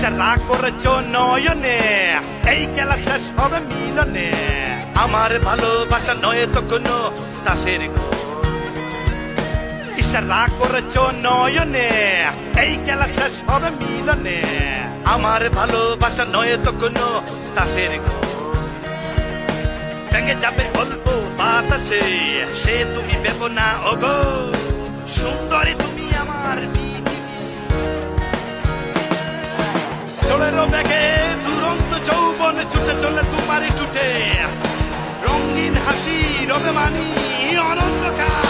ইশারা করেছ নয়নে, এই খেলা শেষ হবে মিলনে। আমার ভালোবাসা নয় তো কোনো তাসের ঘর। ইশারা করেছ নয়নে, এই খেলা শেষ হবে মিলনে। আমার ভালোবাসা নয় তো কোনো তাসের ঘর। ভেঙে যাবে অল্প বাতাসে, সে তুমি ভেবো না ওগো। সুন্দরী তুমি আমার চলের বেগে দুরন্ত যৌবন ছুটে চলে তোমারই টুটে। রঙিন হাসি রবে মানি অনন্তকাল।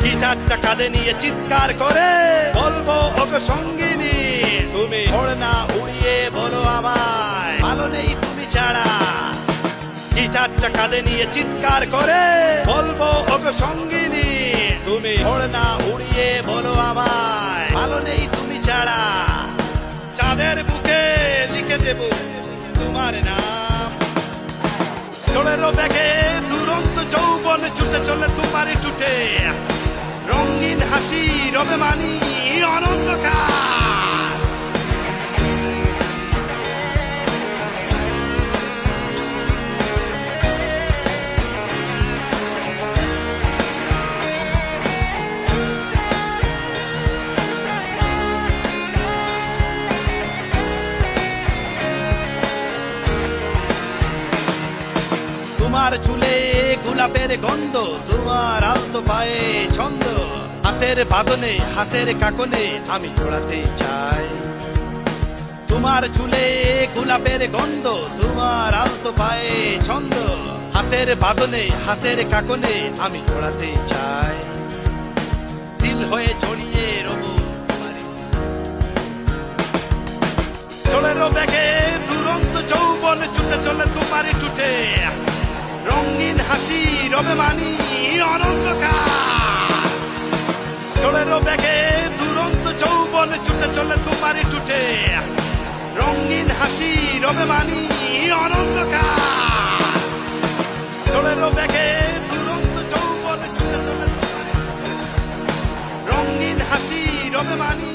গিটারটা কাঁধে নিয়ে চিৎকার করে বলবো ওগো সঙ্গিনী, তুমি ওড়না উড়িয়ে বলো আমায় ভালো নেই তুমি ছাড়া। গিটারটা কাঁধে নিয়ে চিৎকার করে বলবো ওগো সঙ্গিনী, তুমি ওড়না উড়িয়ে বলো আমায় ভালো নেই তুমি ছাড়া। চাঁদের বুকে লিখে দেব তোমার নাম। চলের ব্যাগে দুরন্ত যৌবন ছুটে চলে তোমারই টুটে। রঙিন হাসি রবে মানি অনন্তকাল। তোমার চুলে গোলাপের গন্ধ, তোমার আলতো পায়ে ছন্দ। হাতের বাঁধনে হাতের কাকনে আমি জোড়াতে চাই। তোমার চুলে গোলাপের গন্ধ, তোমার আলতো পায়ে ছন্দ। হাতের বাঁধনে হাতের কাকনে আমি জোড়াতে চাই। দিল হয়ে জড়িয়ে রব তোমারই চলের ব্যাগে দুরন্ত যৌবন ছুটে চলে তোমারই টুটে। রঙিন হাসি রবে মানি অনন্তকাল। চলের ব্যাগে দুরন্ত যৌবন ছুটে চলে তোমারই টুটে। রঙিন হাসি রবে মানি অনন্তকাল। চলের ব্যাগে দুরন্ত যৌবন ছুটে চলে তোমারই টুটে। রঙিন হাসি রবে মানি